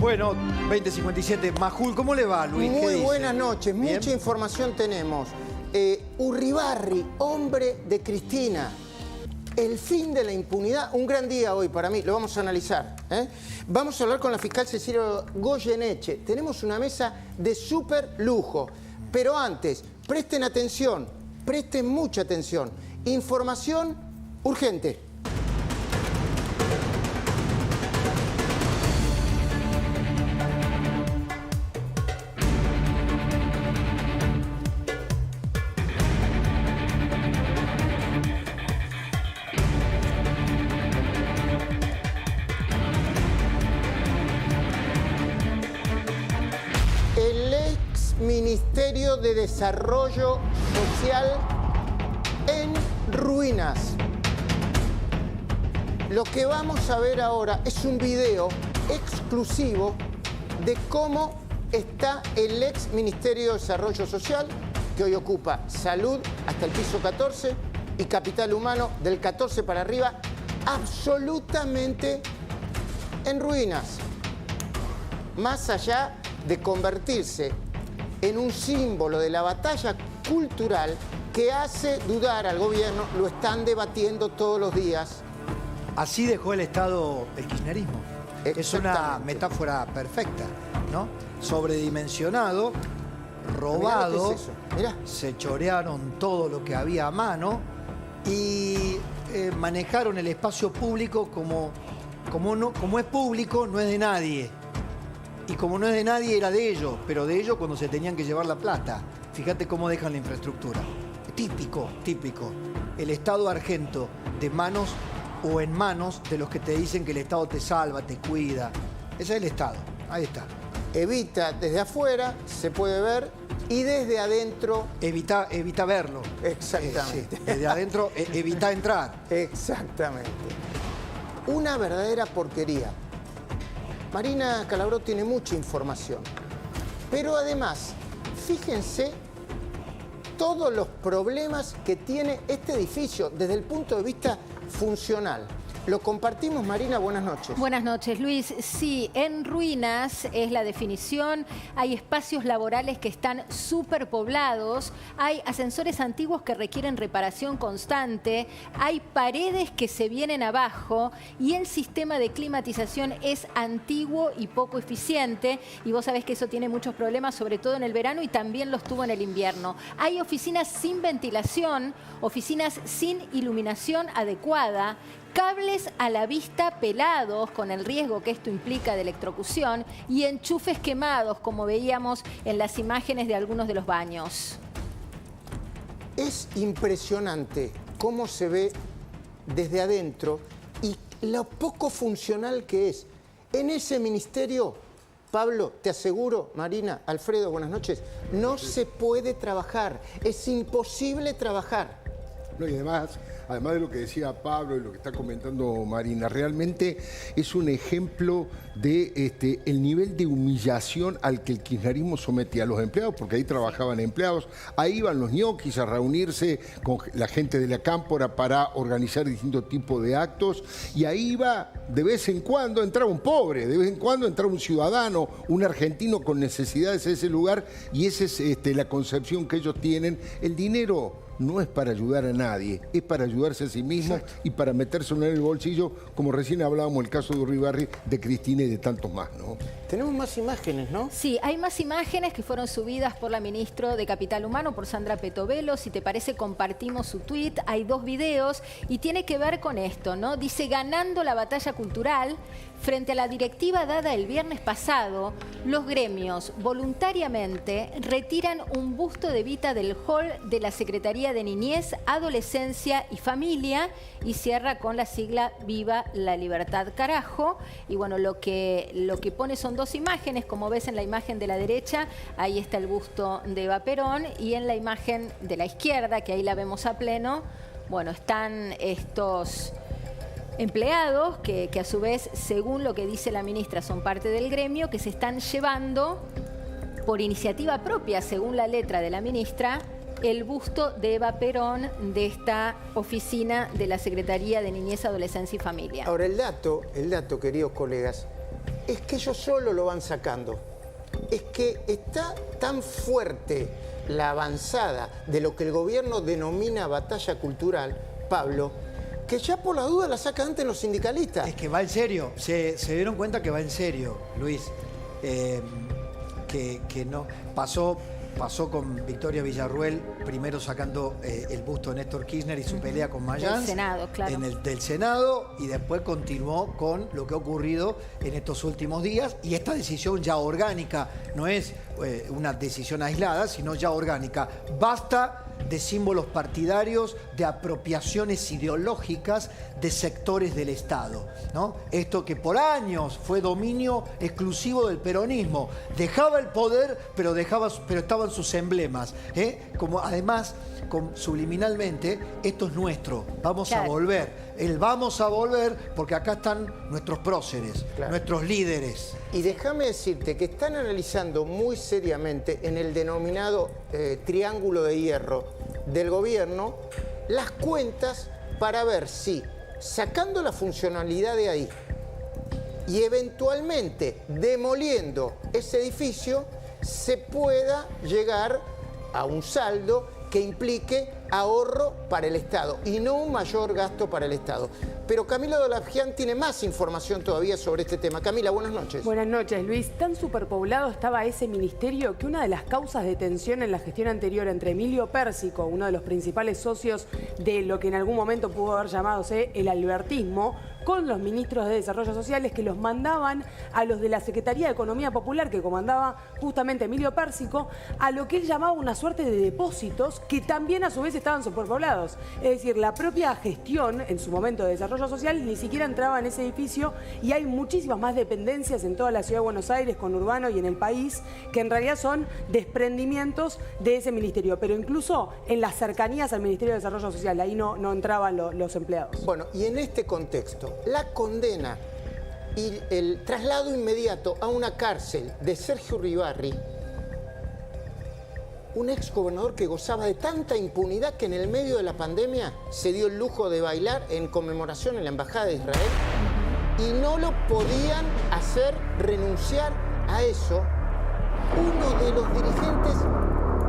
Bueno, 20:57. Majul, ¿cómo le va, Luis? Muy buenas noches, ¿Bien? mucha información tenemos. Urribarri, hombre de Cristina. El fin de la impunidad, un gran día hoy para mí, lo vamos a analizar. Vamos a hablar con la fiscal Cecilia Goyeneche. Tenemos una mesa de súper lujo. Pero antes, presten atención, presten mucha atención. Información urgente. Ministerio de Desarrollo Social en ruinas. Lo que vamos a ver ahora es un video exclusivo de cómo está el ex Ministerio de Desarrollo Social, que hoy ocupa salud hasta el piso 14 y capital humano del 14 para arriba, absolutamente en ruinas. Más allá de convertirse en un símbolo de la batalla cultural que hace dudar al gobierno, lo están debatiendo todos los días. Así dejó el Estado el kirchnerismo. Es una metáfora perfecta, ¿no? Sobredimensionado, robado, Mirá lo que es eso. Mirá. Se chorearon todo lo que había a mano y manejaron el espacio público como es público, no es de nadie. Y como no es de nadie, era de ellos, pero de ellos cuando se tenían que llevar la plata. Fíjate cómo dejan la infraestructura. Típico, típico. El Estado argento de manos o en manos de los que te dicen que el Estado te salva, te cuida. Ese es el Estado. Ahí está. Evita desde afuera, se puede ver, y desde adentro... Evita verlo. Exactamente. Sí. Desde adentro, evita entrar. Exactamente. Una verdadera porquería. Marina Calabró tiene mucha información, pero además, fíjense todos los problemas que tiene este edificio desde el punto de vista funcional. Lo compartimos, Marina, buenas noches. Buenas noches, Luis. Sí, en ruinas es la definición. Hay espacios laborales que están superpoblados, hay ascensores antiguos que requieren reparación constante, hay paredes que se vienen abajo y el sistema de climatización es antiguo y poco eficiente. Y vos sabés que eso tiene muchos problemas, sobre todo en el verano, y también los tuvo en el invierno. Hay oficinas sin ventilación, oficinas sin iluminación adecuada, cables a la vista pelados, con el riesgo que esto implica de electrocución, y enchufes quemados, como veíamos en las imágenes de algunos de los baños. Es impresionante cómo se ve desde adentro y lo poco funcional que es. En ese ministerio, Pablo, te aseguro, Marina, Alfredo, buenas noches, no se puede trabajar, es imposible trabajar. No, y además de lo que decía Pablo y lo que está comentando Marina, realmente es un ejemplo de el nivel de humillación al que el kirchnerismo sometía a los empleados, porque ahí trabajaban empleados, ahí iban los ñoquis a reunirse con la gente de la cámpora para organizar distintos tipos de actos, y ahí iba, de vez en cuando entraba un pobre, de vez en cuando entraba un ciudadano, un argentino con necesidades en ese lugar, y esa es la concepción que ellos tienen. El dinero no es para ayudar a nadie, es para ayudarse a sí mismo. Exacto. Y para metérselo en el bolsillo, como recién hablábamos el caso de Urribarri, de Cristina y de tantos más, ¿no? Tenemos más imágenes, ¿no? Sí, hay más imágenes que fueron subidas por la ministra de Capital Humano, por Sandra Petovelo. Si te parece, compartimos su tuit. Hay dos videos y tiene que ver con esto, ¿no? Dice: ganando la batalla cultural, frente a la directiva dada el viernes pasado, los gremios voluntariamente retiran un busto de Evita del hall de la Secretaría de Niñez, Adolescencia y Familia, y cierra con la sigla Viva la Libertad, carajo. Y bueno, lo que pone son dos imágenes. Como ves en la imagen de la derecha, ahí está el busto de Eva Perón, y en la imagen de la izquierda, que ahí la vemos a pleno, bueno, están estos empleados que a su vez, según lo que dice la ministra, son parte del gremio, que se están llevando por iniciativa propia, según la letra de la ministra, el busto de Eva Perón de esta oficina de la Secretaría de Niñez, Adolescencia y Familia. Ahora, el dato, queridos colegas, es que ellos solo lo van sacando. Es que está tan fuerte la avanzada de lo que el gobierno denomina batalla cultural, Pablo, que ya por la duda la sacan antes los sindicalistas. Es que va en serio, se dieron cuenta que va en serio, Luis. Que no pasó con Victoria Villarruel, primero sacando el busto de Néstor Kirchner y su pelea con Mayans. Del Senado, claro. Del Senado, y después continuó con lo que ha ocurrido en estos últimos días. Y esta decisión ya orgánica, no es una decisión aislada, sino ya orgánica. Basta de símbolos partidarios, de apropiaciones ideológicas de sectores del Estado, ¿no? Esto que por años fue dominio exclusivo del peronismo. Dejaba el poder, pero estaban sus emblemas, como además, subliminalmente, esto es nuestro, vamos a volver. Vamos a volver porque acá están nuestros próceres, nuestros líderes. Y déjame decirte que están analizando muy seriamente en el denominado triángulo de hierro del gobierno las cuentas para ver si, sacando la funcionalidad de ahí y eventualmente demoliendo ese edificio, se pueda llegar a un saldo que implique ahorro para el Estado y no un mayor gasto para el Estado. Pero Camila Dolagian tiene más información todavía sobre este tema. Camila, buenas noches. Buenas noches, Luis. Tan superpoblado estaba ese ministerio que una de las causas de tensión en la gestión anterior entre Emilio Pérsico, uno de los principales socios de lo que en algún momento pudo haber llamado el albertismo, con los ministros de Desarrollo Social, que los mandaban a los de la Secretaría de Economía Popular, que comandaba justamente Emilio Pérsico, a lo que él llamaba una suerte de depósitos que también a su vez estaban superpoblados. Es decir, la propia gestión en su momento de Desarrollo Social ni siquiera entraba en ese edificio y hay muchísimas más dependencias en toda la ciudad de Buenos Aires, conurbano y en el país, que en realidad son desprendimientos de ese ministerio. Pero incluso en las cercanías al Ministerio de Desarrollo Social, ahí no entraban los empleados. Bueno, y en este contexto, la condena y el traslado inmediato a una cárcel de Sergio Uribarri, un exgobernador que gozaba de tanta impunidad que en el medio de la pandemia se dio el lujo de bailar en conmemoración en la Embajada de Israel y no lo podían hacer renunciar a eso uno de los dirigentes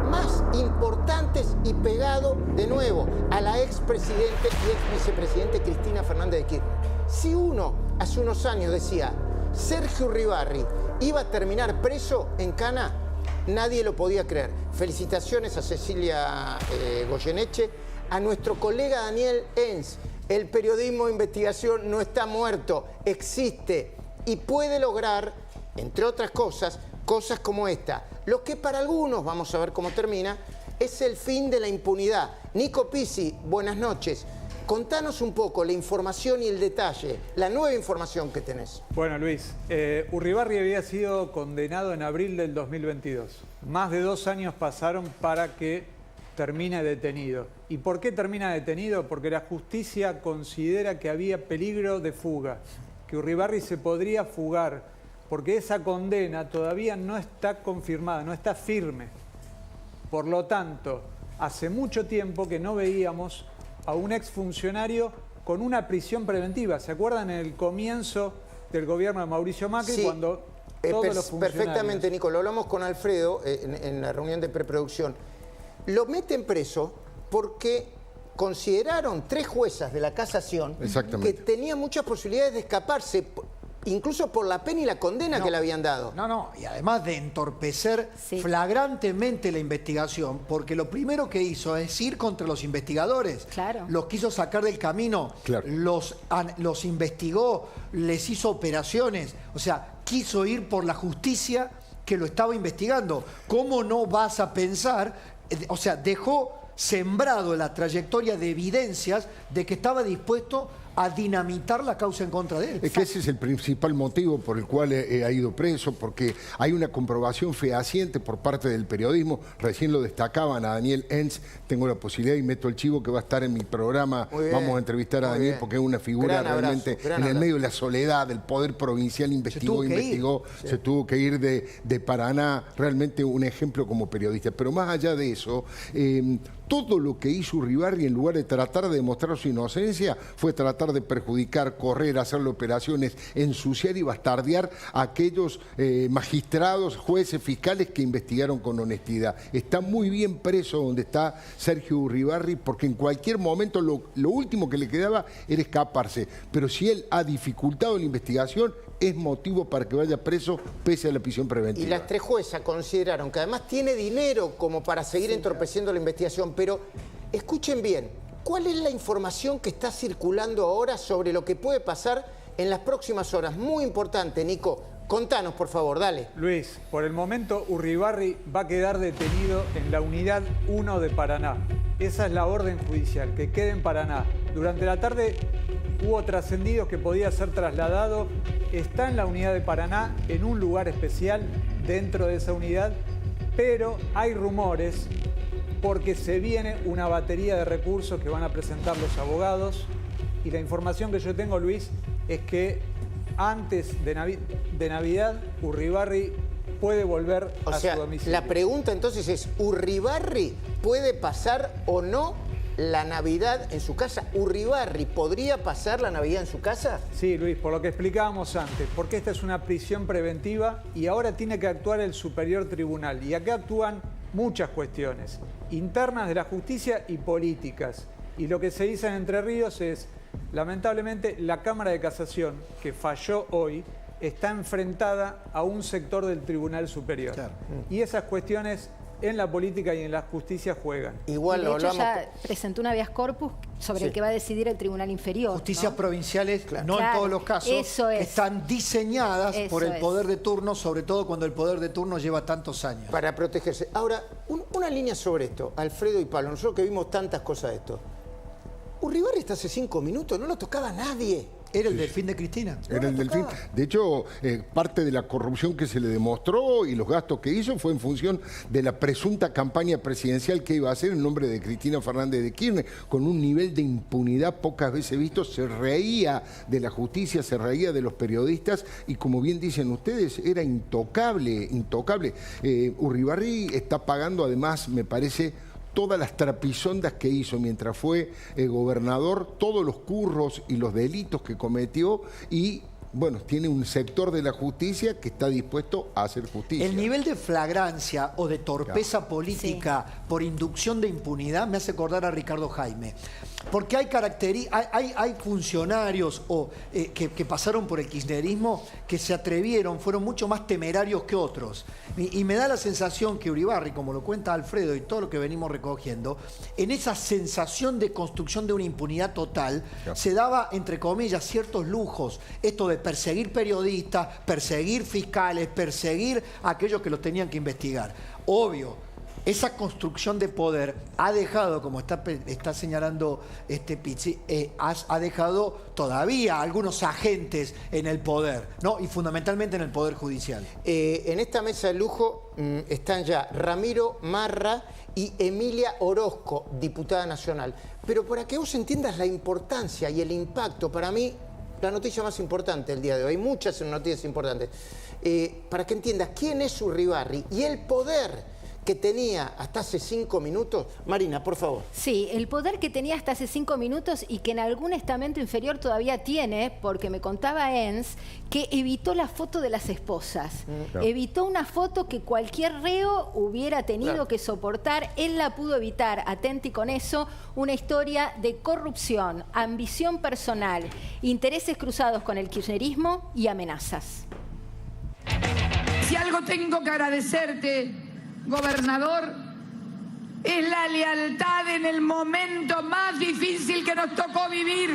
más importantes y pegado de nuevo a la expresidente y exvicepresidente Cristina Fernández de Kirchner. Si uno hace unos años decía Sergio Uribarri iba a terminar preso en Cana, nadie lo podía creer. Felicitaciones a Cecilia Goyeneche, a nuestro colega Daniel Enz. El periodismo de investigación no está muerto, existe y puede lograr, entre otras cosas, cosas como esta. Lo que para algunos, vamos a ver cómo termina, es el fin de la impunidad. Nico Pizzi, buenas noches. Contanos un poco la información y el detalle, la nueva información que tenés. Bueno, Luis, Uribarri había sido condenado en abril del 2022. Más de 2 años pasaron para que termine detenido. ¿Y por qué termina detenido? Porque la justicia considera que había peligro de fuga, que Uribarri se podría fugar, porque esa condena todavía no está confirmada, no está firme. Por lo tanto, hace mucho tiempo que no veíamos a un exfuncionario con una prisión preventiva. ¿Se acuerdan en el comienzo del gobierno de Mauricio Macri? Sí, cuando todos los funcionarios... Perfectamente, Nico. Lo hablamos con Alfredo en la reunión de preproducción. Lo meten preso porque consideraron 3 juezas de la casación que tenían muchas posibilidades de escaparse, incluso por la pena y la condena que le habían dado. No, y además de entorpecer flagrantemente la investigación, porque lo primero que hizo es ir contra los investigadores. Claro. Los quiso sacar del camino, los investigó, les hizo operaciones. O sea, quiso ir por la justicia que lo estaba investigando. ¿Cómo no vas a pensar? O sea, dejó sembrado la trayectoria de evidencias de que estaba dispuesto a dinamitar la causa en contra de él. Es que ese es el principal motivo por el cual ha ido preso, porque hay una comprobación fehaciente por parte del periodismo. Recién lo destacaban a Daniel Enz. Tengo la posibilidad y meto el chivo que va a estar en mi programa. Vamos a entrevistar a Daniel porque es una figura realmente en el medio de la soledad, del poder provincial. Investigó, se tuvo que ir de Paraná. Realmente un ejemplo como periodista. Pero más allá de eso, todo lo que hizo Uribarri, en lugar de tratar de demostrar su inocencia, fue tratar tratar de perjudicar, correr, hacerle operaciones, ensuciar y bastardear a aquellos magistrados, jueces, fiscales que investigaron con honestidad. Está muy bien preso donde está Sergio Uribarri, porque en cualquier momento lo último que le quedaba era escaparse. Pero si él ha dificultado la investigación, es motivo para que vaya preso pese a la prisión preventiva. Y las 3 juezas consideraron que además tiene dinero como para seguir entorpeciendo la investigación. Pero escuchen bien, ¿cuál es la información que está circulando ahora sobre lo que puede pasar en las próximas horas? Muy importante, Nico. Contanos, por favor, dale. Luis, por el momento Uribarri va a quedar detenido en la unidad 1 de Paraná. Esa es la orden judicial, que quede en Paraná. Durante la tarde hubo trascendidos que podía ser trasladado. Está en la unidad de Paraná, en un lugar especial dentro de esa unidad, pero hay rumores porque se viene una batería de recursos que van a presentar los abogados, y la información que yo tengo, Luis, es que antes de Navidad Uribarri puede volver a su domicilio. La pregunta entonces es, ¿Uribarri puede pasar o no la Navidad en su casa? ¿Uribarri podría pasar la Navidad en su casa? Sí, Luis, por lo que explicábamos antes, porque esta es una prisión preventiva y ahora tiene que actuar el Superior Tribunal. Y acá actúan muchas cuestiones internas de la justicia y políticas. Y lo que se dice en Entre Ríos es, lamentablemente, la Cámara de Casación, que falló hoy, está enfrentada a un sector del Tribunal Superior. Claro. Y esas cuestiones en la política y en la justicia juegan. Igual de hecho, ya presentó un habeas corpus sobre el que va a decidir el Tribunal Inferior. Justicias provinciales, no en todos los casos, que están diseñadas por el poder de turno, sobre todo cuando el poder de turno lleva tantos años. Para protegerse. Ahora, una línea sobre esto, Alfredo y Pablo, nosotros que vimos tantas cosas de esto. Uribarri hasta hace 5 minutos, no lo tocaba nadie. Era el delfín de Cristina. Era el delfín. De hecho, parte de la corrupción que se le demostró y los gastos que hizo fue en función de la presunta campaña presidencial que iba a hacer en nombre de Cristina Fernández de Kirchner, con un nivel de impunidad pocas veces visto. Se reía de la justicia, se reía de los periodistas y, como bien dicen ustedes, era intocable, intocable. Uribarri está pagando, además, me parece, todas las trapisondas que hizo mientras fue gobernador, todos los curros y los delitos que cometió, y bueno, tiene un sector de la justicia que está dispuesto a hacer justicia. El nivel de flagrancia o de torpeza política por inducción de impunidad me hace acordar a Ricardo Jaime. Porque hay funcionarios que pasaron por el kirchnerismo que se atrevieron, fueron mucho más temerarios que otros. Y me da la sensación que Uribarri, como lo cuenta Alfredo y todo lo que venimos recogiendo, en esa sensación de construcción de una impunidad total, se daba, entre comillas, ciertos lujos. Esto de perseguir periodistas, perseguir fiscales, perseguir a aquellos que los tenían que investigar. Obvio, esa construcción de poder ha dejado, como está señalando Pizzi, ha dejado todavía algunos agentes en el poder, ¿no? Y fundamentalmente en el Poder Judicial. En esta mesa de lujo están ya Ramiro Marra y Emilia Orozco, diputada nacional. Pero para que vos entiendas la importancia y el impacto, para mí, la noticia más importante del día de hoy, hay muchas noticias importantes, para que entiendas quién es Uribarri y el poder que tenía hasta hace 5 minutos. Marina, por favor. Sí, el poder que tenía hasta hace 5 minutos y que en algún estamento inferior todavía tiene, porque me contaba Enz, que evitó la foto de las esposas. Evitó una foto que cualquier reo hubiera tenido que soportar. Él la pudo evitar. Atenti con eso. Una historia de corrupción, ambición personal, intereses cruzados con el kirchnerismo y amenazas. Si algo tengo que agradecerte, gobernador, es la lealtad en el momento más difícil que nos tocó vivir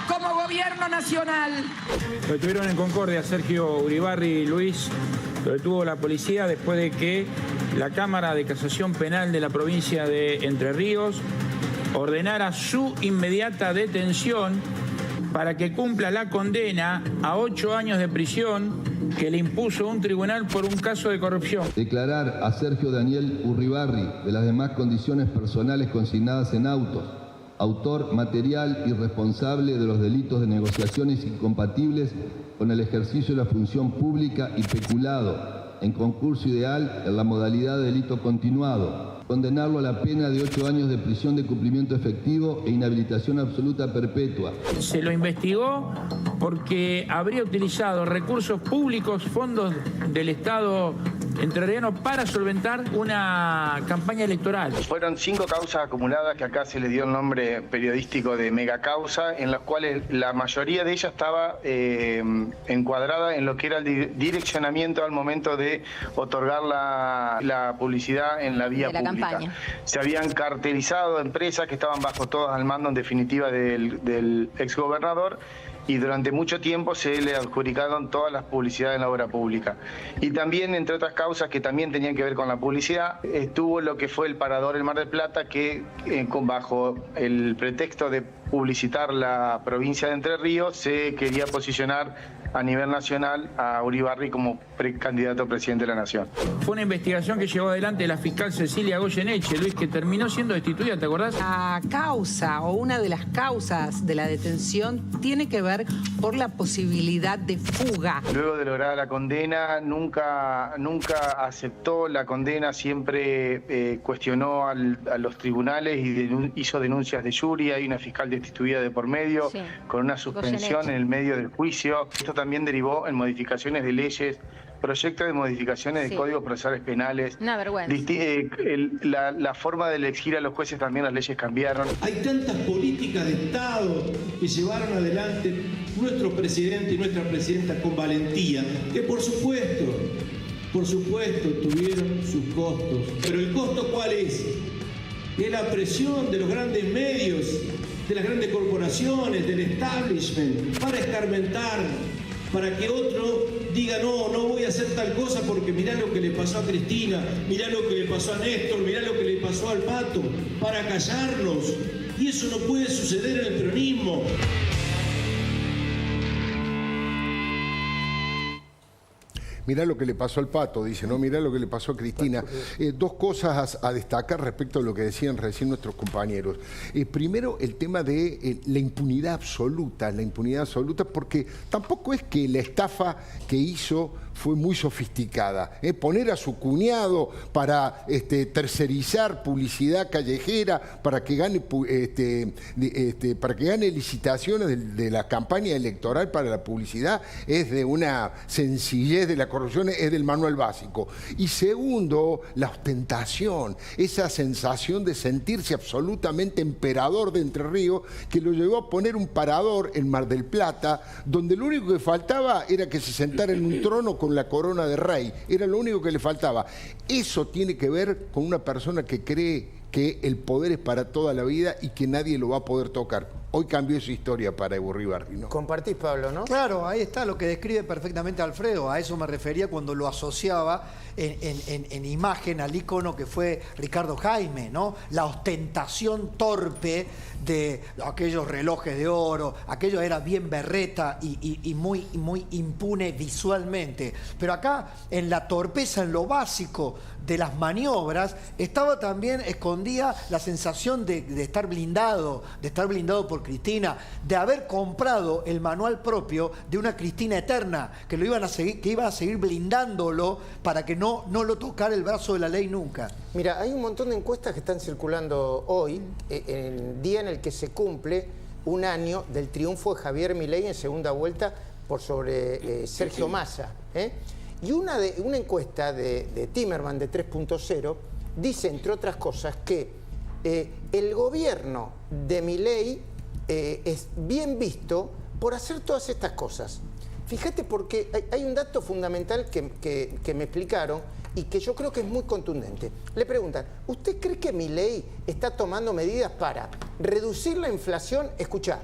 como gobierno nacional. Lo detuvieron en Concordia, Sergio Uribarri y Luis. Lo detuvo la policía después de que la Cámara de Casación Penal de la provincia de Entre Ríos ordenara su inmediata detención para que cumpla la condena a 8 años de prisión que le impuso un tribunal por un caso de corrupción. Declarar a Sergio Daniel Uribarri de las demás condiciones personales consignadas en autos, autor material y responsable de los delitos de negociaciones incompatibles con el ejercicio de la función pública y peculado, en concurso ideal en la modalidad de delito continuado. Condenarlo a la pena de 8 años de prisión de cumplimiento efectivo e inhabilitación absoluta perpetua. Se lo investigó porque habría utilizado recursos públicos, fondos del Estado entrerriano para solventar una campaña electoral. Fueron 5 causas acumuladas que acá se le dio el nombre periodístico de megacausa, en las cuales la mayoría de ellas estaba encuadrada en lo que era el direccionamiento al momento de otorgar la publicidad en la vía pública. Campaña. Se habían cartelizado empresas que estaban bajo todas al mando, en definitiva, del exgobernador, y durante mucho tiempo se le adjudicaron todas las publicidades en la obra pública. Y también, entre otras causas que también tenían que ver con la publicidad, estuvo lo que fue el parador El Mar del Plata, que bajo el pretexto de publicitar la provincia de Entre Ríos, se quería posicionar a nivel nacional a Uribarri como precandidato a presidente de la Nación. Fue una investigación que llevó adelante la fiscal Cecilia Goyeneche, Luis, que terminó siendo destituida, ¿te acordás? La causa o una de las causas de la detención tiene que ver por la posibilidad de fuga. Luego de lograr la condena, nunca aceptó la condena, siempre cuestionó a los tribunales y hizo denuncias de jury. Hay una fiscal destituida de por medio, sí, con una suspensión en el medio del juicio. Esto también derivó en modificaciones de leyes, proyectos de modificaciones de códigos procesales penales. Una vergüenza. La forma de elegir a los jueces también, las leyes cambiaron. Hay tantas políticas de Estado que llevaron adelante nuestro presidente y nuestra presidenta con valentía, que por supuesto tuvieron sus costos. Pero ¿el costo cuál es? Es la presión de los grandes medios, de las grandes corporaciones, del establishment, para escarmentar, para que otro diga no voy a hacer tal cosa porque mirá lo que le pasó a Cristina, mirá lo que le pasó a Néstor, mirá lo que le pasó al Pato, para callarnos. Y eso no puede suceder en el peronismo. Mirá lo que le pasó al Pato, dice, ¿no? Mirá lo que le pasó a Cristina. Dos cosas a destacar respecto a lo que decían recién nuestros compañeros. Primero, el tema de la impunidad absoluta, porque tampoco es que la estafa que hizo fue muy sofisticada. Poner a su cuñado para tercerizar publicidad callejera, para que gane licitaciones de la campaña electoral para la publicidad, es de una sencillez de la corrupción, es del manual básico. Y segundo, la ostentación, esa sensación de sentirse absolutamente emperador de Entre Ríos, que lo llevó a poner un parador en Mar del Plata, donde lo único que faltaba era que se sentara en un trono con la corona de rey, era lo único que le faltaba. Eso tiene que ver con una persona que cree que el poder es para toda la vida y que nadie lo va a poder tocar. Hoy cambió esa historia para Uribarri, ¿no? Compartís, Pablo, ¿no? Claro, ahí está lo que describe perfectamente Alfredo. A eso me refería cuando lo asociaba en imagen al ícono que fue Ricardo Jaime, ¿no? La ostentación torpe de aquellos relojes de oro, aquello era bien berreta y muy impune visualmente. Pero acá, en la torpeza, en lo básico de las maniobras, estaba también escondida la sensación de estar blindado por Cristina, de haber comprado el manual propio de una Cristina eterna, que iban a seguir blindándolo para que no lo tocara el brazo de la ley nunca. Mira, hay un montón de encuestas que están circulando hoy, en el día en el que se cumple un año del triunfo de Javier Milei en segunda vuelta por sobre Sergio Massa. Y una encuesta de Timerman de 3.0 dice, entre otras cosas, que el gobierno de Milei es bien visto por hacer todas estas cosas. Fíjate, porque hay un dato fundamental que me explicaron y que yo creo que es muy contundente. Le preguntan, ¿usted cree que Milei está tomando medidas para reducir la inflación? Escuchá,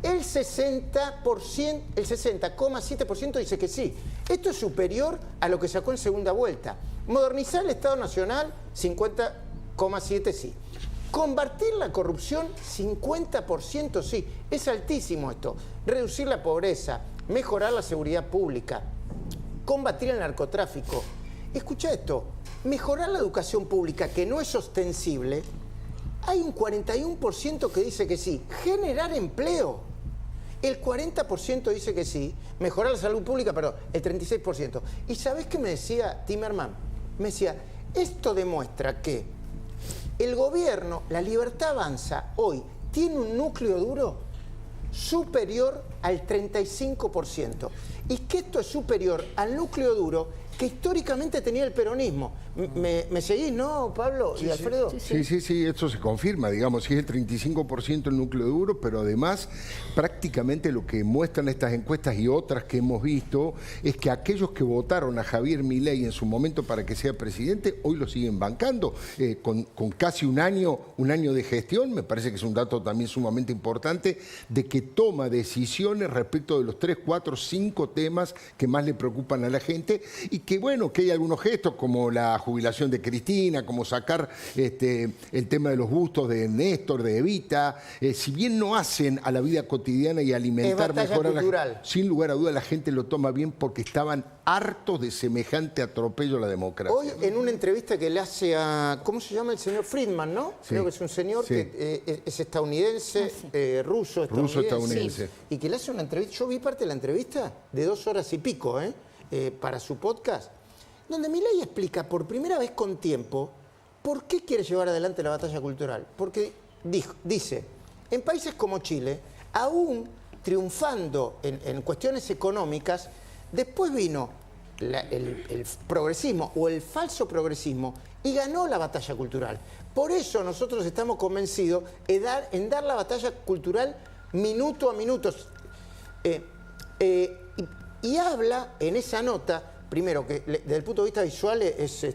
el 60,7% dice que sí. Esto es superior a lo que sacó en segunda vuelta. Modernizar el Estado Nacional, 50,7% sí. Combatir la corrupción, 50% sí. Es altísimo esto. Reducir la pobreza, mejorar la seguridad pública, combatir el narcotráfico. Escucha esto, mejorar la educación pública, que no es ostensible, hay un 41% que dice que sí. Generar empleo. El 40% dice que sí, mejorar la salud pública, perdón, el 36%. ¿Y sabés qué me decía Timerman? Me decía, esto demuestra que el gobierno, la Libertad Avanza, hoy tiene un núcleo duro superior al 35%. Y que esto es superior al núcleo duro que históricamente tenía el peronismo. ¿Me seguís, no, Pablo y Alfredo? Sí, esto se confirma, digamos, sí es el 35% el núcleo duro, pero además prácticamente lo que muestran estas encuestas y otras que hemos visto es que aquellos que votaron a Javier Milei en su momento para que sea presidente, hoy lo siguen bancando, con casi un año de gestión. Me parece que es un dato también sumamente importante de que toma decisiones respecto de los 3, 4, 5 temas que más le preocupan a la gente, y que bueno, que hay algunos gestos como la jubilación de Cristina, como sacar el tema de los bustos de Néstor, de Evita, si bien no hacen a la vida cotidiana y alimentar mejor a la gente, sin lugar a duda la gente lo toma bien porque estaban hartos de semejante atropello a la democracia. Hoy en una entrevista que le hace a, ¿cómo se llama el señor? Friedman, ¿no? Sí. Creo que es un señor que es estadounidense, ruso-estadounidense. Y que le hace una entrevista, yo vi parte de la entrevista de 2 horas y pico, para su podcast, donde Milei explica por primera vez con tiempo por qué quiere llevar adelante la batalla cultural. Porque dice, en países como Chile, aún triunfando en cuestiones económicas, después vino el progresismo o el falso progresismo y ganó la batalla cultural. Por eso nosotros estamos convencidos en dar la batalla cultural minuto a minuto. Y habla en esa nota, primero, que desde el punto de vista visual es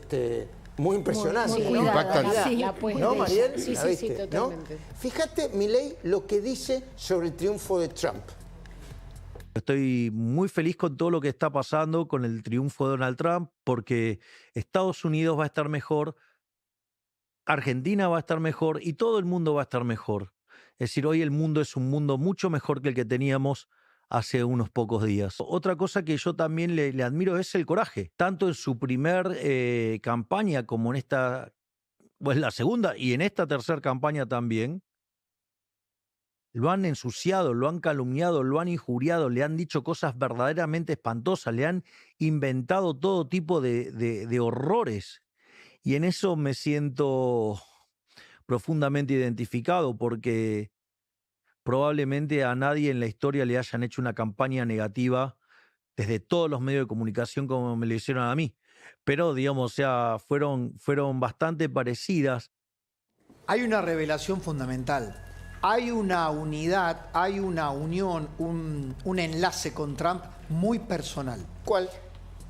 muy impresionante. Muy impactante. ¿No, Mariel? Sí, totalmente. ¿No? Fíjate, Milei, lo que dice sobre el triunfo de Trump. Estoy muy feliz con todo lo que está pasando con el triunfo de Donald Trump, porque Estados Unidos va a estar mejor, Argentina va a estar mejor y todo el mundo va a estar mejor. Es decir, hoy el mundo es un mundo mucho mejor que el que teníamos hace unos pocos días. Otra cosa que yo también le admiro es el coraje, tanto en su primer campaña como en esta, pues la segunda y en esta tercera campaña también. Lo han ensuciado, lo han calumniado, lo han injuriado, le han dicho cosas verdaderamente espantosas, le han inventado todo tipo de horrores. Y en eso me siento profundamente identificado, porque probablemente a nadie en la historia le hayan hecho una campaña negativa desde todos los medios de comunicación como me lo hicieron a mí. Pero, digamos, o sea, fueron bastante parecidas. Hay una revelación fundamental. Hay una unidad, hay una unión, un enlace con Trump muy personal. ¿Cuál?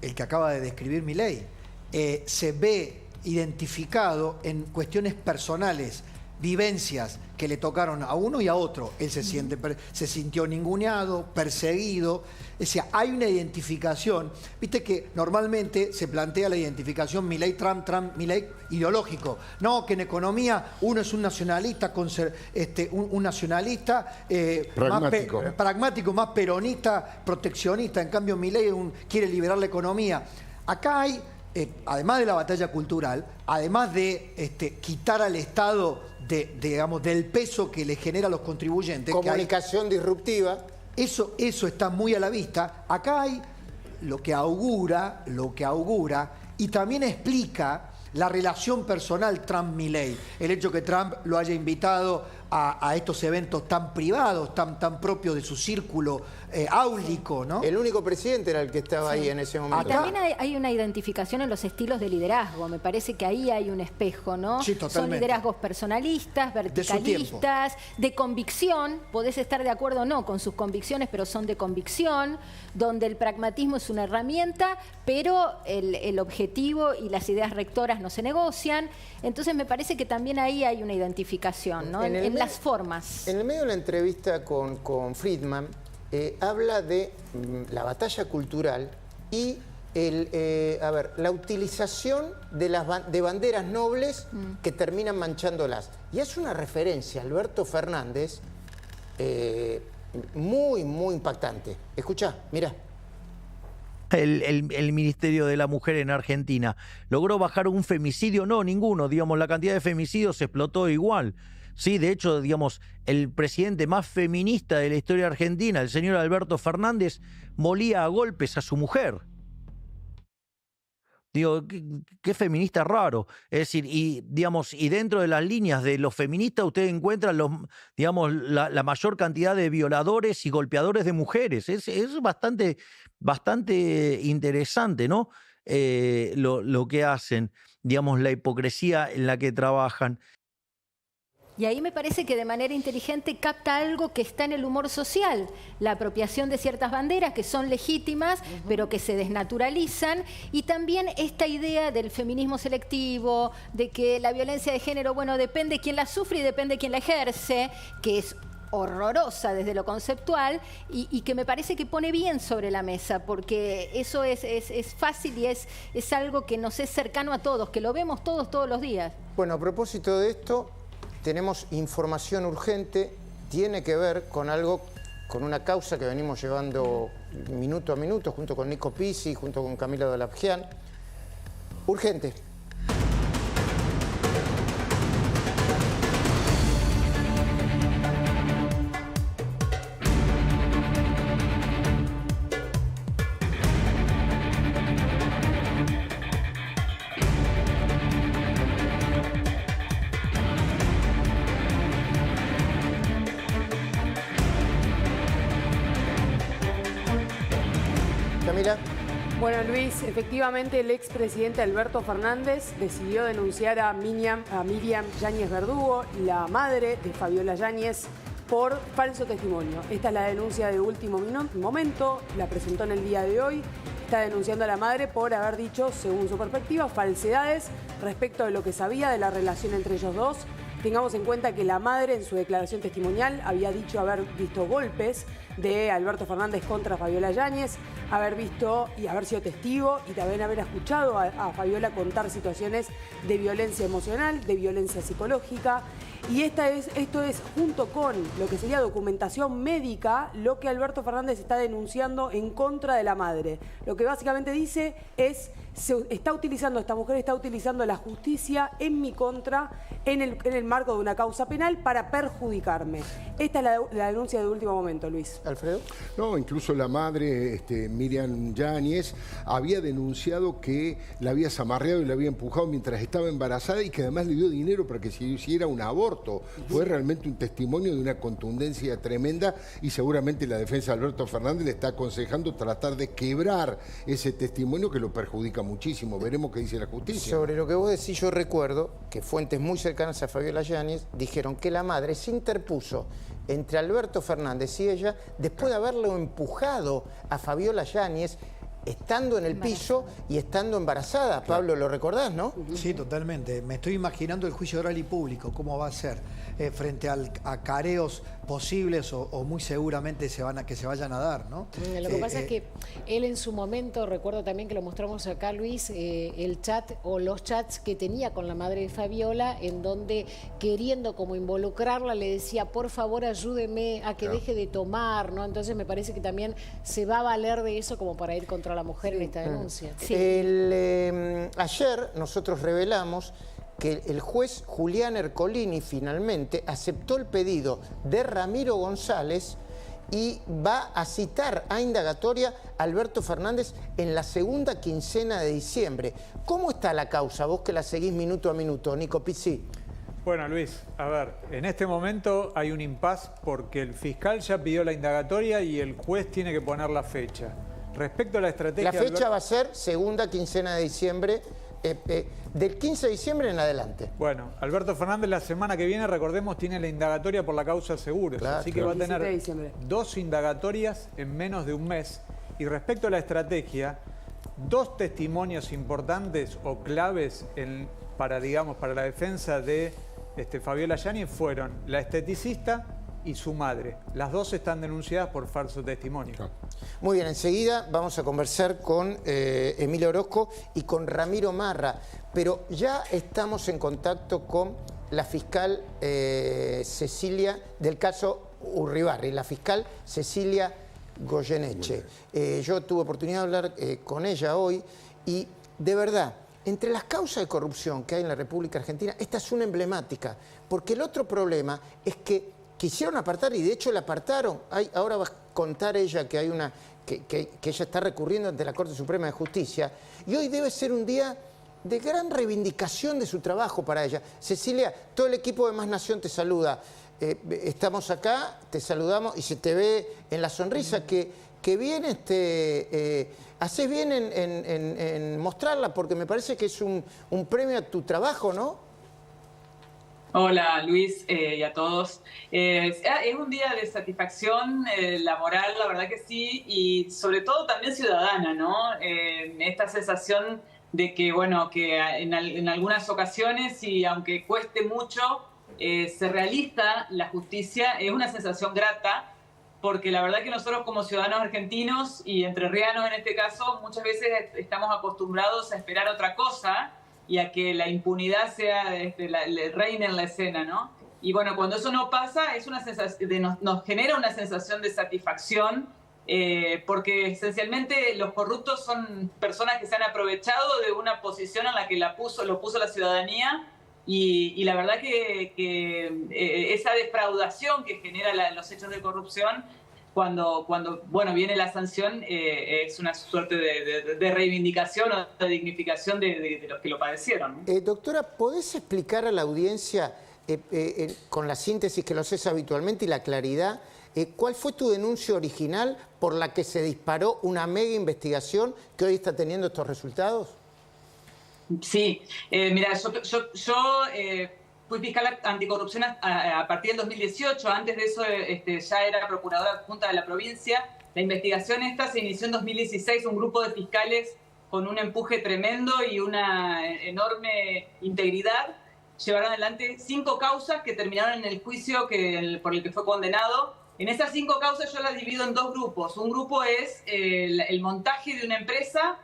El que acaba de describir Milei. Se ve identificado en cuestiones personales, vivencias que le tocaron a uno y a otro. Él se sintió ninguneado, perseguido. O sea, hay una identificación. Viste que normalmente se plantea la identificación Milei-Trump, Trump-Milei ideológico. No, que en economía uno es un nacionalista, un nacionalista pragmático, más peronista, proteccionista. En cambio, Milei quiere liberar la economía. Acá hay, además de la batalla cultural, además de quitar al Estado digamos, del peso que le genera a los contribuyentes. Comunicación disruptiva. Eso está muy a la vista. Acá hay lo que augura y también explica la relación personal Trump-Milei. El hecho que Trump lo haya invitado a estos eventos tan privados, tan propios de su círculo áulico, ¿no? El único presidente era el que estaba ahí en ese momento. Y también hay una identificación en los estilos de liderazgo. Me parece que ahí hay un espejo, ¿no? Sí, totalmente. Son liderazgos personalistas, verticalistas, de convicción. Podés estar de acuerdo o no con sus convicciones, pero son de convicción, donde el pragmatismo es una herramienta, pero el objetivo y las ideas rectoras no se negocian. Entonces me parece que también ahí hay una identificación, ¿no? En las formas. En el medio de la entrevista con Friedman, habla de la batalla cultural y la utilización de banderas nobles que terminan manchándolas. Y es una referencia a Alberto Fernández muy, muy impactante. Escuchá, mirá. El Ministerio de la Mujer en Argentina logró bajar un femicidio, no, ninguno, digamos, la cantidad de femicidios explotó igual. Sí, de hecho, digamos, el presidente más feminista de la historia argentina, el señor Alberto Fernández, molía a golpes a su mujer. Digo, qué feminista raro. Es decir, y digamos, y dentro de las líneas de los feministas usted encuentra digamos, la mayor cantidad de violadores y golpeadores de mujeres. Es bastante interesante, ¿no? Lo que hacen, digamos, la hipocresía en la que trabajan. Y ahí me parece que de manera inteligente capta algo que está en el humor social, la apropiación de ciertas banderas que son legítimas, pero que se desnaturalizan, y también esta idea del feminismo selectivo, de que la violencia de género, bueno, depende quién la sufre y depende quién la ejerce, que es horrorosa desde lo conceptual y que me parece que pone bien sobre la mesa, porque eso es fácil y es algo que nos es cercano a todos, que lo vemos todos los días. Bueno, a propósito de esto, tenemos información urgente, tiene que ver con algo, con una causa que venimos llevando minuto a minuto, junto con Nico Pizzi, junto con Camila Dolabjian. Urgente. Camila. Bueno, Luis, efectivamente el expresidente Alberto Fernández decidió denunciar a Miriam Yáñez Verdugo, la madre de Fabiola Yáñez, por falso testimonio. Esta es la denuncia de último momento, la presentó en el día de hoy. Está denunciando a la madre por haber dicho, según su perspectiva, falsedades respecto de lo que sabía de la relación entre ellos dos. Tengamos en cuenta que la madre en su declaración testimonial había dicho haber visto golpes de Alberto Fernández contra Fabiola Yáñez, haber visto y haber sido testigo y también haber escuchado a Fabiola contar situaciones de violencia emocional, de violencia psicológica. Y esto es, junto con lo que sería documentación médica, lo que Alberto Fernández está denunciando en contra de la madre. Lo que básicamente dice es, esta mujer está utilizando la justicia en mi contra en el marco de una causa penal para perjudicarme. Esta es la denuncia de último momento, Luis. ¿Alfredo? No, incluso la madre, Miriam Yáñez, había denunciado que la había zamarreado y la había empujado mientras estaba embarazada y que además le dio dinero para que se hiciera un aborto. Fue realmente un testimonio de una contundencia tremenda y seguramente la defensa de Alberto Fernández le está aconsejando tratar de quebrar ese testimonio que lo perjudica muchísimo. Veremos qué dice la justicia. Sobre lo que vos decís, yo recuerdo que fuentes muy cercanas a Fabiola Yáñez dijeron que la madre se interpuso entre Alberto Fernández y ella después de haberlo empujado a Fabiola Yáñez estando en el piso y estando embarazada. Pablo, ¿lo recordás, no? Sí, totalmente. Me estoy imaginando el juicio oral y público, cómo va a ser frente a careos posibles o muy seguramente que se vayan a dar, ¿no? Lo que pasa es que él en su momento, recuerdo también que lo mostramos acá, Luis, el chat o los chats que tenía con la madre de Fabiola, en donde queriendo como involucrarla le decía, por favor ayúdeme a que deje de tomar, ¿no? Entonces me parece que también se va a valer de eso como para ir contra la mujer en esta denuncia. Sí. Ayer nosotros revelamos que el juez Julián Ercolini finalmente aceptó el pedido de Ramiro González y va a citar a indagatoria a Alberto Fernández en la segunda quincena de diciembre. ¿Cómo está la causa? Vos que la seguís minuto a minuto, Nico Pizzi. Bueno, Luis, a ver, en este momento hay un impasse porque el fiscal ya pidió la indagatoria y el juez tiene que poner la fecha. Respecto a la estrategia... La fecha va a ser segunda quincena de diciembre, del 15 de diciembre en adelante. Bueno, Alberto Fernández la semana que viene, recordemos, tiene la indagatoria por la causa seguros. Claro, así que va a tener 2 indagatorias en menos de un mes. Y respecto a la estrategia, 2 testimonios importantes o claves para la defensa de Fabiola Yáñez fueron la esteticista y su madre. Las 2 están denunciadas por falso testimonio. Muy bien, enseguida vamos a conversar con Emilio Orozco y con Ramiro Marra, pero ya estamos en contacto con la fiscal Cecilia, del caso Urribarri, la fiscal Cecilia Goyeneche. Yo tuve oportunidad de hablar con ella hoy y de verdad, entre las causas de corrupción que hay en la República Argentina, esta es una emblemática, porque el otro problema es que quisieron apartar, y de hecho la apartaron. Ahora va a contar ella que hay una que ella está recurriendo ante la Corte Suprema de Justicia, y hoy debe ser un día de gran reivindicación de su trabajo para ella. Cecilia, todo el equipo de Más Nación te saluda. Estamos acá, te saludamos y se te ve en la sonrisa que bien, haces bien en mostrarla, porque me parece que es un premio a tu trabajo, ¿no? Hola Luis y a todos. Es un día de satisfacción laboral, la verdad que sí, y sobre todo también ciudadana, ¿no? Esta sensación de que, bueno, que en algunas ocasiones, y aunque cueste mucho, se realiza la justicia, es una sensación grata, porque la verdad que nosotros como ciudadanos argentinos y entrerrianos en este caso, muchas veces estamos acostumbrados a esperar otra cosa y a que la impunidad sea reine en la escena, ¿no? Y bueno, cuando eso no pasa, es una sensación nos genera una sensación de satisfacción, porque esencialmente los corruptos son personas que se han aprovechado de una posición en la que lo puso la ciudadanía, y la verdad que esa defraudación que genera los hechos de corrupción, cuando bueno, viene la sanción, es una suerte de reivindicación o de dignificación de los que lo padecieron, ¿no? Doctora, ¿podés explicar a la audiencia, con la síntesis que lo haces habitualmente y la claridad, cuál fue tu denuncia original por la que se disparó una mega investigación que hoy está teniendo estos resultados? Sí, mira, yo fui fiscal anticorrupción a partir del 2018. Antes de eso ya era procuradora adjunta de la provincia. La investigación esta se inició en 2016, un grupo de fiscales con un empuje tremendo y una enorme integridad. Llevaron adelante 5 causas que terminaron en el juicio por el que fue condenado. En esas 5 causas yo las divido en 2 grupos. Un grupo es el montaje de una empresa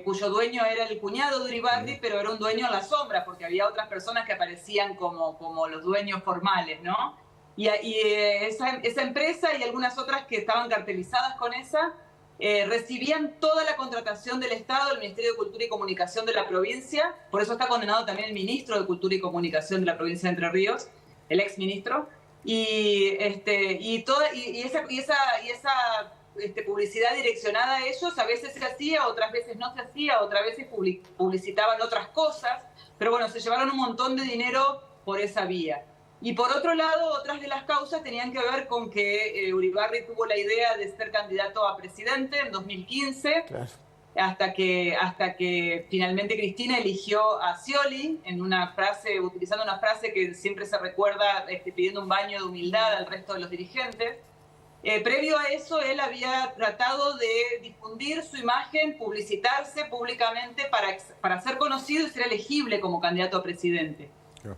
cuyo dueño era el cuñado de Uribarri, pero era un dueño en la sombra, porque había otras personas que aparecían como los dueños formales, ¿no? Y esa empresa y algunas otras que estaban cartelizadas con esa, recibían toda la contratación del Estado, del Ministerio de Cultura y Comunicación de la provincia. Por eso está condenado también el ministro de Cultura y Comunicación de la provincia de Entre Ríos, el exministro. Y esa publicidad direccionada a ellos, a veces se hacía, otras veces no se hacía, otras veces publicitaban otras cosas, pero bueno, se llevaron un montón de dinero por esa vía. Y por otro lado, otras de las causas tenían que ver con que Uribarri tuvo la idea de ser candidato a presidente en 2015, claro, hasta que finalmente Cristina eligió a Scioli utilizando una frase que siempre se recuerda, pidiendo un baño de humildad al resto de los dirigentes. Previo a eso, él había tratado de difundir su imagen, publicitarse públicamente para ser conocido y ser elegible como candidato a presidente.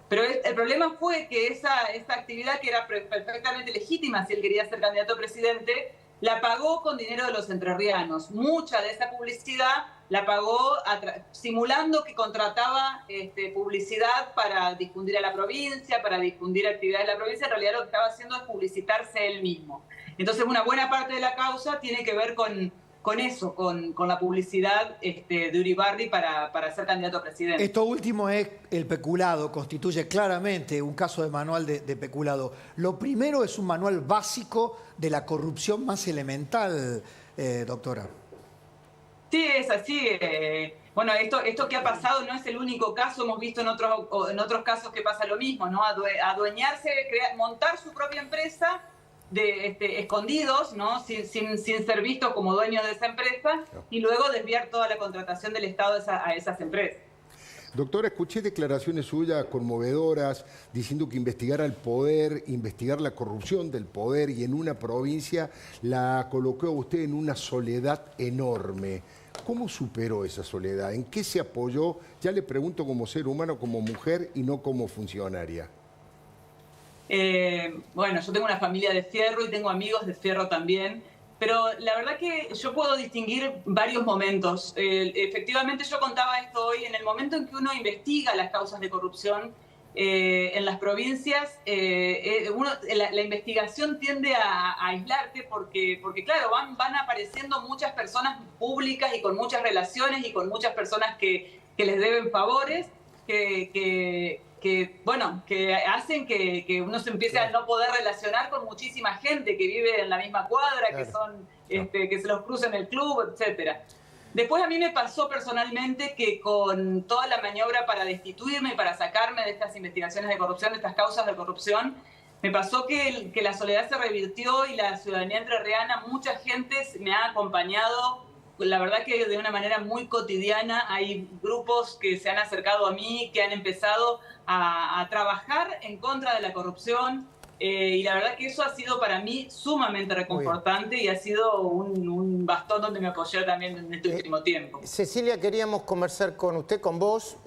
Pero el problema fue que esa actividad, que era perfectamente legítima si él quería ser candidato a presidente, la pagó con dinero de los entrerrianos. Mucha de esa publicidad la pagó simulando que contrataba publicidad para difundir a la provincia, para difundir actividades de la provincia. En realidad lo que estaba haciendo es publicitarse él mismo. Entonces una buena parte de la causa tiene que ver con eso, con la publicidad de Uribarri para ser candidato a presidente. Esto último es el peculado, constituye claramente un caso de manual de peculado. Lo primero es un manual básico de la corrupción más elemental, doctora. Sí, es así. Bueno, esto que ha pasado no es el único caso, hemos visto en otros casos que pasa lo mismo, ¿no? Adueñarse, montar su propia empresa escondidos, ¿no? Sin ser vistos como dueños de esa empresa, y luego desviar toda la contratación del Estado a esas empresas. Doctora, escuché declaraciones suyas conmovedoras diciendo que investigar al poder, investigar la corrupción del poder, y en una provincia la colocó a usted en una soledad enorme. ¿Cómo superó esa soledad? ¿En qué se apoyó? Ya le pregunto como ser humano, como mujer y no como funcionaria. Bueno, yo tengo una familia de fierro y tengo amigos de fierro también, pero la verdad que yo puedo distinguir varios momentos. Efectivamente, yo contaba esto hoy, en el momento en que uno investiga las causas de corrupción, en las provincias, la investigación tiende a aislarte porque claro, van apareciendo muchas personas públicas y con muchas relaciones y con muchas personas que les deben favores, que hacen que uno se empiece a no poder relacionar con muchísima gente que vive en la misma cuadra, que se los cruza en el club, etcétera. Después a mí me pasó personalmente que con toda la maniobra para destituirme y para sacarme de estas investigaciones de corrupción, de estas causas de corrupción, me pasó que la soledad se revirtió y la ciudadanía entrerriana, mucha gente me ha acompañado, la verdad que de una manera muy cotidiana. Hay grupos que se han acercado a mí, que han empezado a trabajar en contra de la corrupción, y la verdad que eso ha sido para mí sumamente reconfortante y ha sido un bastón donde me apoyé también en este último tiempo. Cecilia, queríamos conversar con usted, con vos,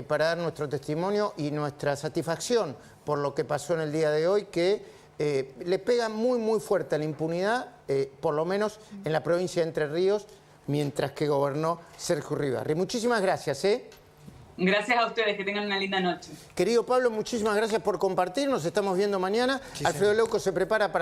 para dar nuestro testimonio y nuestra satisfacción por lo que pasó en el día de hoy, que le pega muy fuerte a la impunidad, por lo menos en la provincia de Entre Ríos, mientras que gobernó Sergio Uribarri. Muchísimas gracias. Gracias a ustedes, que tengan una linda noche. Querido Pablo, muchísimas gracias por compartir. Nos estamos viendo mañana. Sí, Alfredo Leuco se prepara para